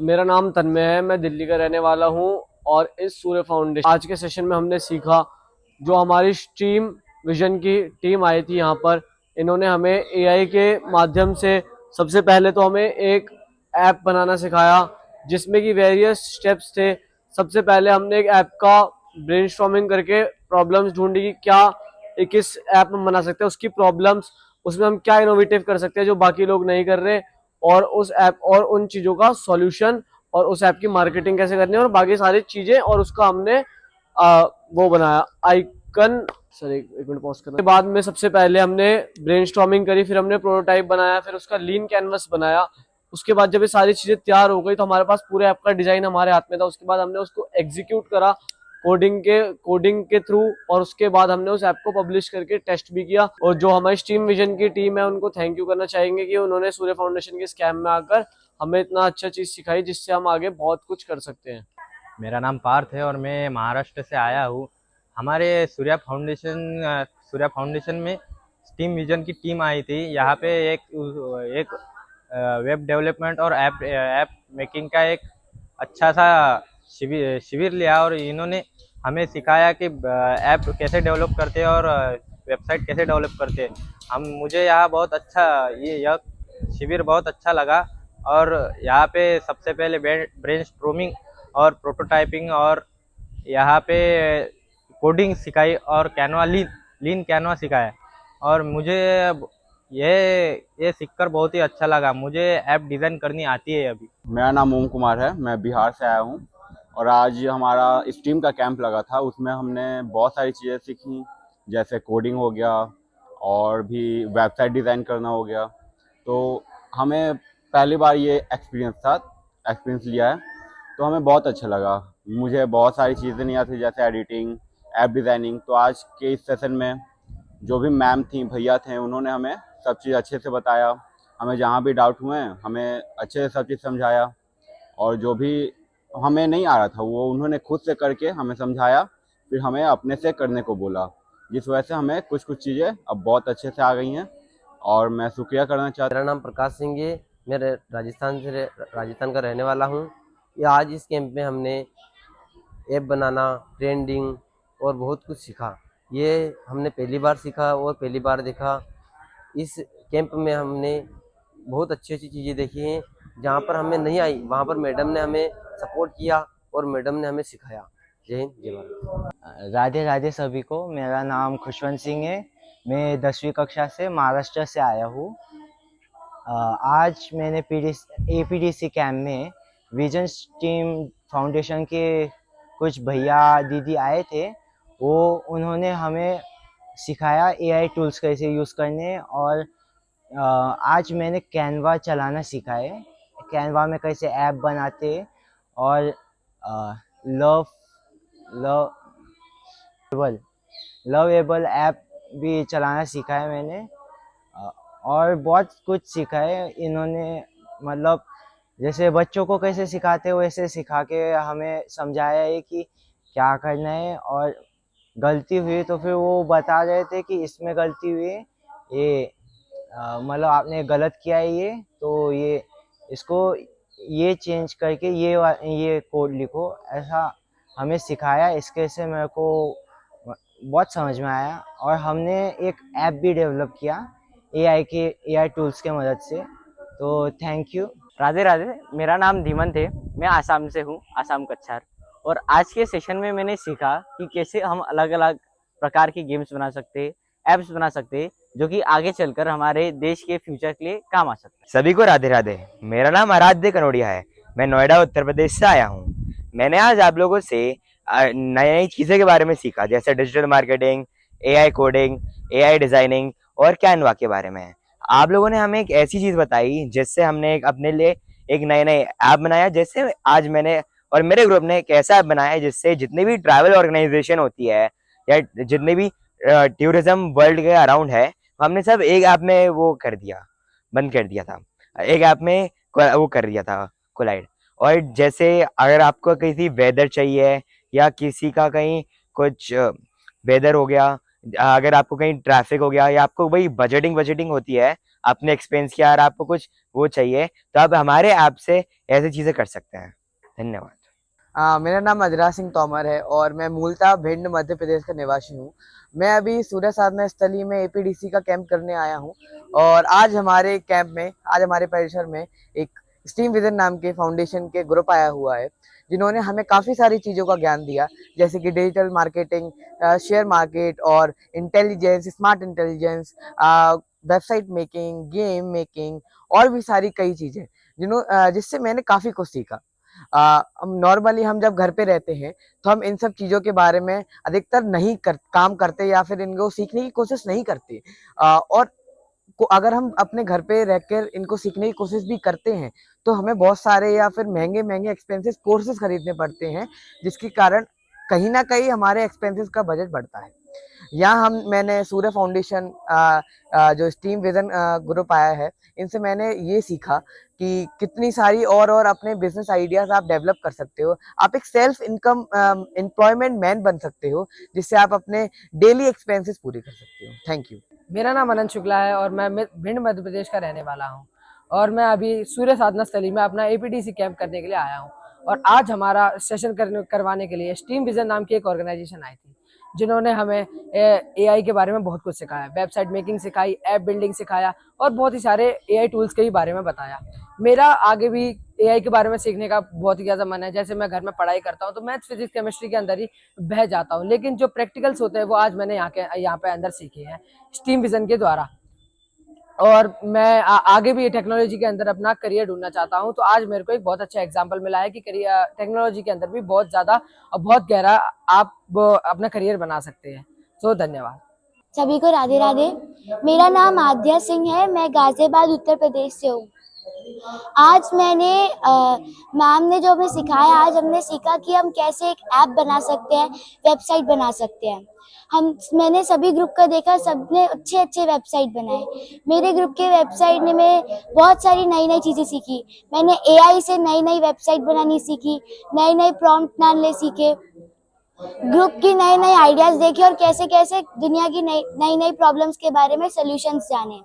मेरा नाम तन्मय है, मैं दिल्ली का रहने वाला हूँ। और इस सूर्य फाउंडेशन आज के सेशन में हमने सीखा, जो हमारी स्ट्रीम विजन की टीम आई थी यहाँ पर, इन्होंने हमें एआई के माध्यम से सबसे पहले तो हमें एक ऐप बनाना सिखाया, जिसमें कि वेरियस स्टेप्स थे। सबसे पहले हमने एक ऐप का ब्रेनस्टॉर्मिंग करके प्रॉब्लम्स ढूंढी कि क्या किस ऐप में बना सकते हैं, उसकी प्रॉब्लम्स, उसमें हम क्या इनोवेटिव कर सकते हैं जो बाकी लोग नहीं कर रहे, और उस ऐप और उन चीज़ों का सॉल्यूशन, और उस ऐप की मार्केटिंग कैसे करनी है और बाकी सारी चीज़ें। और उसका हमने वो बनाया आइकन। सर एक मिनट पॉज करना। बाद में सबसे पहले हमने ब्रेनस्टॉर्मिंग करी, फिर हमने प्रोटोटाइप बनाया, फिर उसका लीन कैनवस बनाया। उसके बाद जब ये सारी चीज़ें तैयार हो गई तो हमारे पास पूरे ऐप का डिज़ाइन हमारे हाथ में था। उसके बाद हमने उसको एग्जीक्यूट करा कोडिंग के थ्रू, और उसके बाद हमने उस ऐप को पब्लिश करके टेस्ट भी किया। और जो हमारी स्ट्रीम विजन की टीम है, उनको थैंक यू करना चाहेंगे कि उन्होंने सूर्य फाउंडेशन के स्कैम में आकर हमें इतना अच्छा चीज़ सिखाई, जिससे हम आगे बहुत कुछ कर सकते हैं। मेरा नाम पार्थ है और मैं महाराष्ट्र से आया हूँ। हमारे सूर्या फाउंडेशन में स्टीम विजन की टीम आई थी। यहाँ पे एक वेब डेवलपमेंट और ऐप मेकिंग का एक अच्छा सा शिविर लिया, और इन्होंने हमें सिखाया कि ऐप कैसे डेवलप करते हैं और वेबसाइट कैसे डेवलप करते हैं। मुझे यहाँ बहुत अच्छा यह शिविर बहुत अच्छा लगा। और यहाँ पे सबसे पहले ब्रेनस्टॉर्मिंग और प्रोटोटाइपिंग, और यहाँ पे कोडिंग सिखाई, और लीन कैनवा सिखाया। और मुझे ये ये सीखकर बहुत ही अच्छा लगा। मुझे ऐप डिज़ाइन करनी आती है अभी। मेरा नाम ओम कुमार है, मैं बिहार से आया हूँ। और आज हमारा स्ट्रीम का कैंप लगा था, उसमें हमने बहुत सारी चीज़ें सीखी, जैसे कोडिंग हो गया और भी वेबसाइट डिज़ाइन करना हो गया। तो हमें पहली बार ये एक्सपीरियंस लिया है, तो हमें बहुत अच्छा लगा। मुझे बहुत सारी चीज़ें नहीं आती, जैसे एडिटिंग, ऐप डिज़ाइनिंग। तो आज के इस सेशन में जो भी मैम थी, भैया थे, उन्होंने हमें सब चीज़ अच्छे से बताया। हमें जहाँ भी डाउट हुए हमें अच्छे से सब चीज़ समझाया, और जो भी हमें नहीं आ रहा था वो उन्होंने खुद से करके हमें समझाया, फिर हमें अपने से करने को बोला, जिस वजह से हमें कुछ चीज़ें अब बहुत अच्छे से आ गई हैं। और मैं शुक्रिया करना चाहता मेरा नाम प्रकाश सिंह है। मैं राजस्थान का रहने वाला हूँ। ये आज इस कैंप में हमने ऐप बनाना, ट्रेंडिंग और बहुत कुछ सीखा। ये हमने पहली बार सीखा और पहली बार देखा। इस कैंप में हमने बहुत अच्छी अच्छी चीज़ें देखी हैं। जहाँ पर हमें नहीं आई, वहाँ पर मैडम ने हमें सपोर्ट किया और मैडम ने हमें सिखाया। जय हिंद, जय भारत। राधे राधे सभी को। मेरा नाम खुशवंत सिंह है। मैं 10वीं कक्षा से महाराष्ट्र से आया हूँ। आज मैंने APDC कैंप में विजन स्टीम फाउंडेशन के कुछ भैया दीदी आए थे। उन्होंने हमें सिखाया AI टूल्स कैसे यूज़ करने, और आज मैंने कैनवा चलाना सीखा है। कैनवा में कैसे ऐप बनाते, और लवेबल ऐप भी चलाना सीखा है मैंने। और बहुत कुछ सीखा है इन्होंने। मतलब जैसे बच्चों को कैसे सिखाते हैं वैसे सिखा के हमें समझाया है कि क्या करना है, और गलती हुई तो फिर वो बता रहे थे कि इसमें गलती हुई है, ये मतलब आपने गलत किया है, ये तो इसको ये चेंज करके ये कोड लिखो। ऐसा हमें सिखाया। इसके से मेरे को बहुत समझ में आया। और हमने एक ऐप भी डेवलप किया AI टूल्स के मदद से। तो थैंक यू। राधे राधे। मेरा नाम धीमंत है, मैं आसाम से हूँ, आसाम कच्छार। और आज के सेशन में मैंने सीखा कि कैसे हम अलग अलग प्रकार की गेम्स बना सकते, ऐप्स बना सकते, जो कि आगे चलकर हमारे देश के फ्यूचर के लिए काम आ सकते हैं। सभी को राधे राधे। मेरा नाम आराध्य कनोडिया है, मैं नोएडा उत्तर प्रदेश से आया हूँ। मैंने आज आप लोगों से नई नई चीज़ें के बारे में सीखा, जैसे digital marketing, AI coding, AI designing और कैनवा के बारे में। आप लोगों ने हमें एक ऐसी चीज़ बताई जिससे हमने अपने लिए एक नए ऐप बनाया। जैसे आज मैंने और मेरे ग्रुप ने एक ऐसा ऐप बनाया है जिससे जितनी भी ट्रैवल ऑर्गेनाइजेशन होती है या जितने भी टूरिज्म वर्ल्ड के अराउंड है, हमने सब एक ऐप में वो कर दिया, बंद कर दिया था। एक ऐप में वो कर दिया था कोलाइड। और जैसे अगर आपको किसी वेदर चाहिए या किसी का कहीं कुछ वेदर हो गया अगर आपको कहीं ट्रैफिक हो गया या आपको वही बजटिंग होती है, आपने एक्सपेंस किया और आपको कुछ वो चाहिए, तो आप हमारे ऐप से ऐसी चीज़ें कर सकते हैं। धन्यवाद। मेरा नाम अजरा सिंह तोमर है और मैं मूलतः भिंड मध्य प्रदेश का निवासी हूँ। मैं अभी सूर्य साधना स्थली में एपीडीसी का कैंप करने आया हूँ और आज हमारे कैंप में, आज हमारे परिसर में एक स्टीम विजन नाम के फाउंडेशन के ग्रुप आया हुआ है, जिन्होंने हमें काफ़ी सारी चीज़ों का ज्ञान दिया, जैसे कि डिजिटल मार्केटिंग, शेयर मार्केट और intelligence, smart intelligence, website making, game making और भी सारी कई चीज़ें जिससे मैंने काफ़ी कुछ सीखा। नॉर्मली हम जब घर पे रहते हैं तो हम इन सब चीज़ों के बारे में अधिकतर काम करते या फिर इनको सीखने की कोशिश नहीं करते। और अगर हम अपने घर पे रहकर इनको सीखने की कोशिश भी करते हैं तो हमें बहुत सारे या फिर महंगे एक्सपेंसिव कोर्सेज खरीदने पड़ते हैं, जिसके कारण कहीं ना कहीं हमारे एक्सपेंसेस का बजट बढ़ता है। यहाँ मैंने सूर्य फाउंडेशन जो स्टीम विजन ग्रुप आया है, इनसे मैंने ये सीखा कि कितनी सारी और अपने बिजनेस आइडियाज आप डेवलप कर सकते हो। आप एक सेल्फ इनकम एम्प्लॉयमेंट मैन बन सकते हो, जिससे आप अपने डेली एक्सपेंसेस पूरे कर सकते हो। Thank you. मेरा नाम अनंत शुक्ला है और मैं भिंड मध्य प्रदेश का रहने वाला हूं और मैं अभी सूर्य साधना स्थली में अपना एपीडीसी कैंप करने के लिए आया हूं। और आज हमारा सेशन करवाने के लिए स्टीम विजन नाम की एक ऑर्गेनाइजेशन आई थी, जिन्होंने हमें एआई के बारे में बहुत कुछ सिखाया, वेबसाइट मेकिंग सिखाई, ऐप बिल्डिंग सिखाया और बहुत ही सारे एआई टूल्स के ही बारे में बताया। मेरा आगे भी एआई के बारे में सीखने का बहुत ही ज़्यादा मन है। जैसे मैं घर में पढ़ाई करता हूँ तो मैथ्स, फिजिक्स, केमिस्ट्री के अंदर ही बह जाता हूँ, लेकिन जो प्रैक्टिकल्स होते हैं वो आज मैंने यहाँ पे अंदर सीखे हैं स्टीम विजन के द्वारा। और मैं आगे भी टेक्नोलॉजी के अंदर अपना करियर ढूंढना चाहता हूं, तो आज मेरे को एक बहुत अच्छा एग्जांपल मिला है कि करियर टेक्नोलॉजी के अंदर भी बहुत ज़्यादा और बहुत गहरा आप अपना करियर बना सकते हैं। तो धन्यवाद। सभी को राधे राधे। मेरा नाम आद्या सिंह है, मैं गाजियाबाद उत्तर प्रदेश से हूँ। आज मैंने मैम ने जो हमें सिखाया, आज हमने सीखा कि हम कैसे एक ऐप बना सकते हैं, वेबसाइट बना सकते हैं। मैंने सभी ग्रुप का देखा, सबने अच्छे वेबसाइट बनाए। मेरे ग्रुप के वेबसाइट ने मैं बहुत सारी नई चीज़ें सीखी। मैंने एआई से नई वेबसाइट बनानी सीखी, नए प्रॉम्प्ट डालने सीखे, ग्रुप की नए आइडियाज देखे और कैसे दुनिया की नई प्रॉब्लम्स के बारे में सॉल्यूशंस जाने।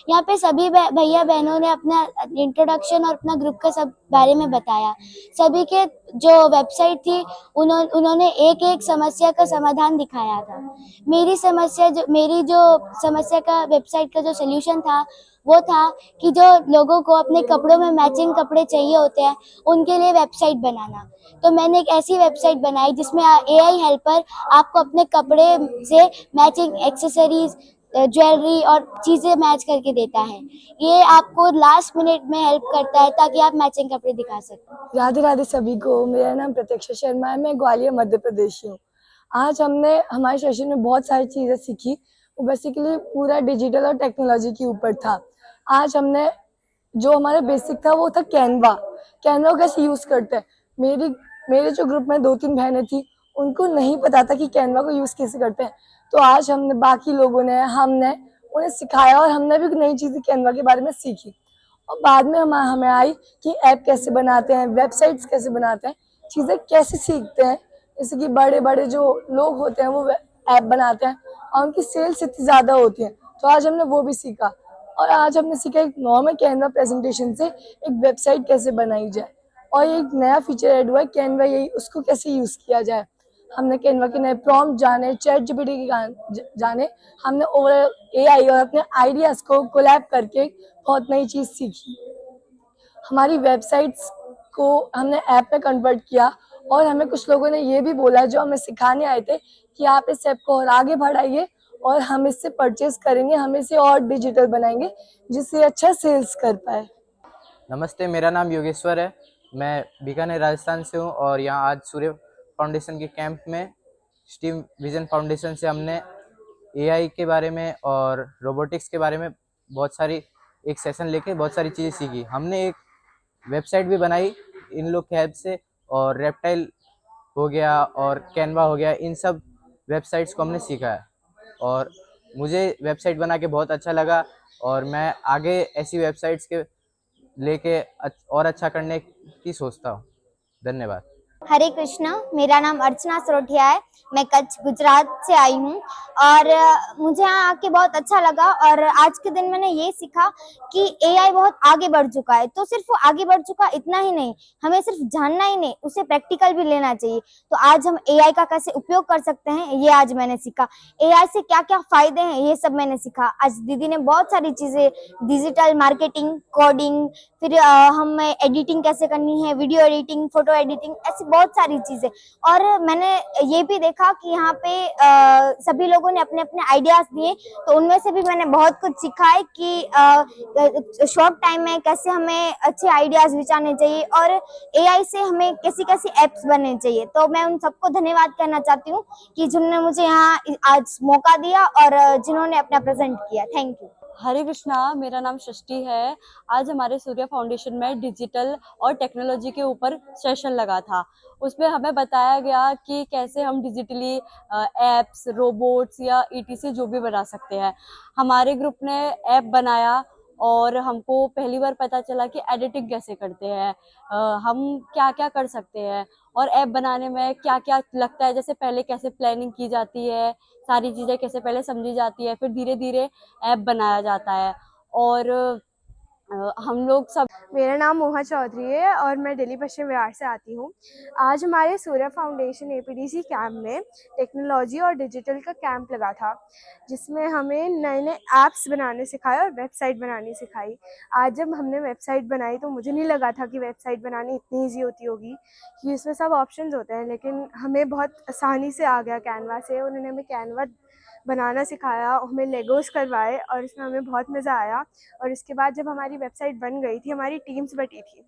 यहाँ पे सभी भैया बहनों ने अपना इंट्रोडक्शन और अपना ग्रुप का सब बारे में बताया। सभी के जो वेबसाइट थी उन्होंने एक समस्या का समाधान दिखाया था। मेरी जो समस्या का वेबसाइट का जो सोल्यूशन था वो था कि जो लोगों को अपने कपड़ों में मैचिंग कपड़े चाहिए होते हैं, उनके लिए वेबसाइट बनाना। तो मैंने एक ऐसी वेबसाइट बनाई जिसमें एआई हेल्पर आपको अपने कपड़े से मैचिंग एक्सेसरीज, ज्वेलरी और चीज़ें मैच करके देता है। ये आपको लास्ट मिनट में हेल्प करता है ताकि आप मैचिंग कपड़े दिखा सकें। राधे राधे सभी को। मेरा नाम प्रतीक्षा शर्मा है, मैं ग्वालियर मध्य प्रदेश से हूँ। आज हमने हमारे सेशन में बहुत सारी चीज़ें सीखी, वो बेसिकली पूरा डिजिटल और टेक्नोलॉजी के ऊपर था। आज हमने जो हमारा बेसिक था वो था कैनवा कैसे यूज़ करते हैं। मेरे जो ग्रुप में 2-3 बहनें थी, उनको नहीं पता था कि कैनवा को यूज़ कैसे करते हैं। तो आज बाकी लोगों ने हमने उन्हें सिखाया और हमने भी नई चीज़ें कैनवा के बारे में सीखी। और बाद में हमें आई कि ऐप कैसे बनाते हैं, वेबसाइट्स कैसे बनाते हैं, चीज़ें कैसे सीखते हैं। जैसे कि बड़े जो लोग होते हैं वो ऐप बनाते हैं और उनकी सेल्स इतनी ज़्यादा होती है, तो आज हमने वो भी सीखा। और आज हमने सीखा एक नॉर्मल कैनवा प्रेजेंटेशन से एक वेबसाइट कैसे बनाई जाए। और एक नया फीचर ऐड हुआ है कैनवा, यही उसको कैसे यूज़ किया जाए। हमने कैनवा के नए प्रॉम्प्ट जाने, चैट जीपीटी के जाने। हमने ओवरऑल एआई और अपने आइडियाज़ को कोलैब करके बहुत नई चीज़ सीखी। हमारी वेबसाइट्स को हमने ऐप में कन्वर्ट किया और हमें कुछ लोगों ने ये भी बोला, जो हमें सिखाने आए थे, कि आप इस ऐप को और आगे बढ़ाइए और हम इससे परचेज करेंगे, हम इसे और डिजिटल बनाएंगे जिससे अच्छा सेल्स कर पाए। नमस्ते, मेरा नाम योगेश्वर है, मैं बीकानेर राजस्थान से हूँ और यहाँ आज सूर्य फाउंडेशन के कैंप में स्टीम विजन फाउंडेशन से हमने एआई के बारे में और रोबोटिक्स के बारे में बहुत सारी एक सेशन लेके बहुत सारी चीज़ें सीखी। हमने एक वेबसाइट भी बनाई इन लोग के हेल्प से, और रेप्टाइल हो गया और कैनवा हो गया, इन सब वेबसाइट्स को हमने सीखा है और मुझे वेबसाइट बना के बहुत अच्छा लगा और मैं आगे ऐसी वेबसाइट्स के लेके और अच्छा करने की सोचता हूँ। धन्यवाद। हरे कृष्णा, मेरा नाम अर्चना सरोठिया है। मैं कच्छ गुजरात से आई हूँ और मुझे यहाँ आके बहुत अच्छा लगा। और आज के दिन मैंने ये सीखा कि एआई बहुत आगे बढ़ चुका है। तो सिर्फ वो आगे बढ़ चुका इतना ही नहीं, हमें सिर्फ जानना ही नहीं, उसे प्रैक्टिकल भी लेना चाहिए। तो आज हम एआई का कैसे उपयोग कर सकते हैं, ये आज मैंने सीखा। एआई से क्या क्या फायदे हैं, ये सब मैंने सीखा। आज दीदी ने बहुत सारी चीजें, डिजिटल मार्केटिंग, कोडिंग, फिर हमें एडिटिंग कैसे करनी है, वीडियो एडिटिंग, फोटो एडिटिंग, ऐसी बहुत सारी चीजें। और मैंने ये भी देखा कि यहाँ पे सभी लोगों ने अपने अपने आइडियाज दिए, तो उनमें से भी मैंने बहुत कुछ सीखा है कि शॉर्ट टाइम में कैसे हमें अच्छे आइडियाज विचारने चाहिए और एआई से हमें कैसी कैसी एप्स बनने चाहिए। तो मैं उन सबको धन्यवाद कहना चाहती हूँ कि जिन्होंने मुझे यहाँ आज मौका दिया और जिन्होंने अपना प्रेजेंट किया। Thank you. हरे कृष्णा, मेरा नाम सृष्टि है। आज हमारे सूर्य फाउंडेशन में डिजिटल और टेक्नोलॉजी के ऊपर सेशन लगा था। उसमें हमें बताया गया कि कैसे हम डिजिटली एप्स, रोबोट्स या ईटीसी जो भी बना सकते हैं। हमारे ग्रुप ने ऐप बनाया और हमको पहली बार पता चला कि एडिटिंग कैसे करते हैं, हम क्या क्या कर सकते हैं और ऐप बनाने में क्या क्या लगता है। जैसे पहले कैसे प्लानिंग की जाती है, सारी चीज़ें कैसे पहले समझी जाती है, फिर धीरे धीरे ऐप बनाया जाता है। और हम लोग सब। मेरा नाम मोहा चौधरी है और मैं दिल्ली पश्चिम बिहार से आती हूँ। आज हमारे सूर्य फाउंडेशन एपीडीसी कैंप में टेक्नोलॉजी और डिजिटल का कैंप लगा था, जिसमें हमें नए नए ऐप्स बनाने सिखाए और वेबसाइट बनानी सिखाई। आज जब हमने वेबसाइट बनाई तो मुझे नहीं लगा था कि वेबसाइट बनानी इतनी ईजी होती होगी, कि इसमें सब ऑप्शंस होते हैं, लेकिन हमें बहुत आसानी से आ गया कैनवा से। उन्होंने हमें कैनवा बनाना सिखाया, हमें लेगोस करवाए और इसमें हमें बहुत मज़ा आया। और इसके बाद जब हमारी वेबसाइट बन गई थी, हमारी टीम्स बटी थी,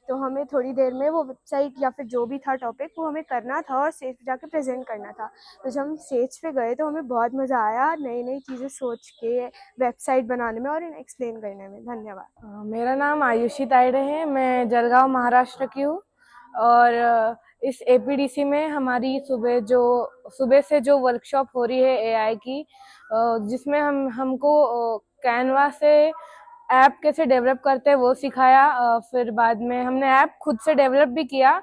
तो हमें थोड़ी देर में वो वेबसाइट या फिर जो भी था टॉपिक वो हमें करना था और स्टेज पे जाकर प्रेजेंट करना था। तो जब हम स्टेज पे गए तो हमें बहुत मज़ा आया नई नई चीज़ें सोच के वेबसाइट बनाने में और इन्हें एक्सप्लेन करने में। धन्यवाद। मेरा नाम आयुषी तायडे है। मैं जलगांव महाराष्ट्र की हूँ और इस एपीडीसी में हमारी सुबह से जो वर्कशॉप हो रही है एआई की, जिसमें हमको कैनवा से ऐप कैसे डेवलप करते हैं वो सिखाया। फिर बाद में हमने ऐप खुद से डेवलप भी किया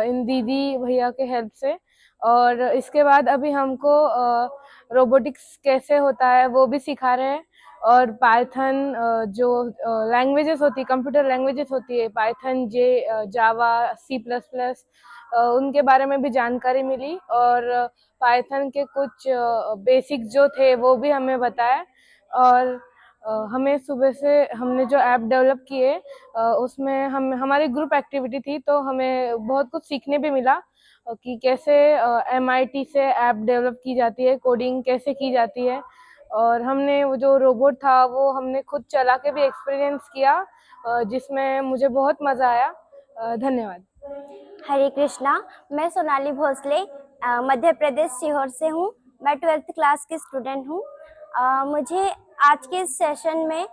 इन दीदी भैया के हेल्प से। और इसके बाद अभी हमको रोबोटिक्स कैसे होता है वो भी सिखा रहे हैं। और पाइथन जो लैंग्वेजेस होती है, कंप्यूटर लैंग्वेजेस होती है, पाइथन, जावा, C++, उनके बारे में भी जानकारी मिली। और पाइथन के कुछ बेसिक्स जो थे वो भी हमें बताया। और हमें सुबह से हमने जो ऐप डेवलप किए उसमें हमारी ग्रुप एक्टिविटी थी, तो हमें बहुत कुछ सीखने भी मिला कि कैसे MIT से ऐप डेवलप की जाती है, कोडिंग कैसे की जाती है। और हमने वो जो रोबोट था वो हमने खुद चला के भी एक्सपीरियंस किया, जिसमें मुझे बहुत मज़ा आया। धन्यवाद। हरे कृष्णा, मैं सोनाली भोसले मध्य प्रदेश सीहोर से हूँ। मैं 12th क्लास की स्टूडेंट हूँ। मुझे आज के सेशन में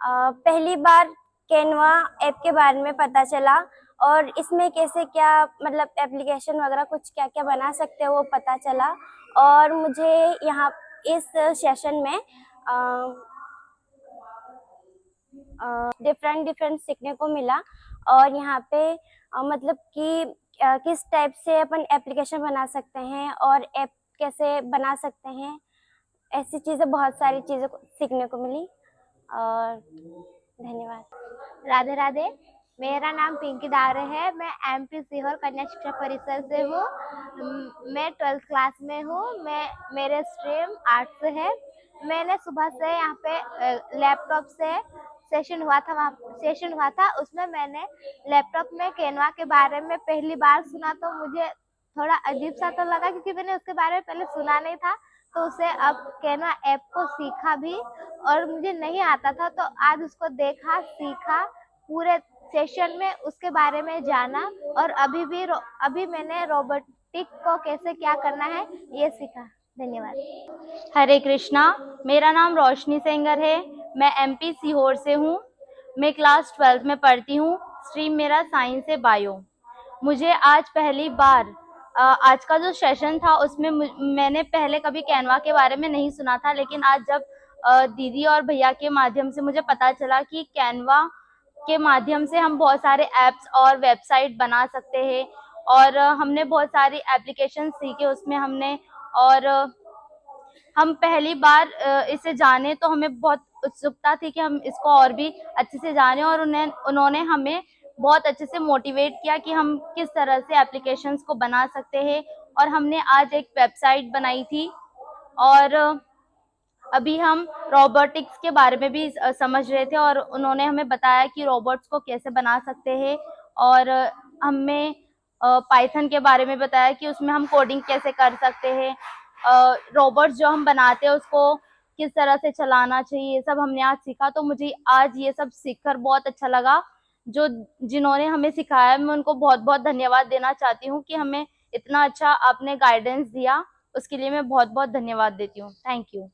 पहली बार कैनवा ऐप के बारे में पता चला और इसमें कैसे क्या मतलब एप्लीकेशन वगैरह कुछ क्या क्या बना सकते हैं वो पता चला। और मुझे यहाँ इस सेशन में डिफरेंट सीखने को मिला। और यहाँ पे मतलब कि किस टाइप से अपन एप्लीकेशन बना सकते हैं और ऐप कैसे बना सकते हैं, ऐसी चीज़ें, बहुत सारी चीज़ें सीखने को मिली। और धन्यवाद। राधे राधे, मेरा नाम पिंकी दावरे है। मैं MP सीहोर कन्या शिक्षा परिसर से हूँ। मैं 12th क्लास में हूँ। मेरे स्ट्रीम आर्ट्स है। मैंने सुबह से यहाँ पे लैपटॉप से सेशन हुआ था, उसमें मैंने लैपटॉप में कैनवा के बारे में पहली बार सुना, तो मुझे थोड़ा अजीब सा तो लगा क्योंकि मैंने उसके बारे में पहले सुना नहीं था। तो उसे अब कैनवा ऐप को सीखा भी और मुझे नहीं आता था, तो आज उसको देखा, सीखा, पूरे सेशन में उसके बारे में जाना और अभी मैंने रोबोटिक को कैसे क्या करना है ये सीखा। धन्यवाद। हरे कृष्णा, मेरा नाम रोशनी सेंगर है। मैं MP सीहोर से हूँ। मैं क्लास 12th में पढ़ती हूँ। स्ट्रीम मेरा साइंस है, बायो। मुझे आज पहली बार आज का जो सेशन था उसमें मैंने पहले कभी कैनवा के बारे में नहीं सुना था, लेकिन आज जब दीदी और भैया के माध्यम से मुझे पता चला कि कैनवा के माध्यम से हम बहुत सारे ऐप्स और वेबसाइट बना सकते हैं और हमने बहुत सारी एप्लीकेशन सीखे उसमें हमने, और हम पहली बार इसे जाने तो हमें बहुत उत्सुकता थी कि हम इसको और भी अच्छे से जाने, और उन्होंने हमें बहुत अच्छे से मोटिवेट किया कि हम किस तरह से एप्लीकेशंस को बना सकते हैं। और हमने आज एक वेबसाइट बनाई थी, और अभी हम रोबोटिक्स के बारे में भी समझ रहे थे, और उन्होंने हमें बताया कि रोबोट्स को कैसे बना सकते हैं, और हमें पाइथन के बारे में बताया कि उसमें हम कोडिंग कैसे कर सकते हैं, रोबोट्स जो हम बनाते हैं उसको किस तरह से चलाना चाहिए, ये सब हमने आज सीखा। तो मुझे आज ये सब सीखकर बहुत अच्छा लगा। जिन्होंने हमें सिखाया, मैं उनको बहुत बहुत धन्यवाद देना चाहती हूँ कि हमें इतना अच्छा आपने गाइडेंस दिया, उसके लिए मैं बहुत बहुत धन्यवाद देती हूँ। Thank you.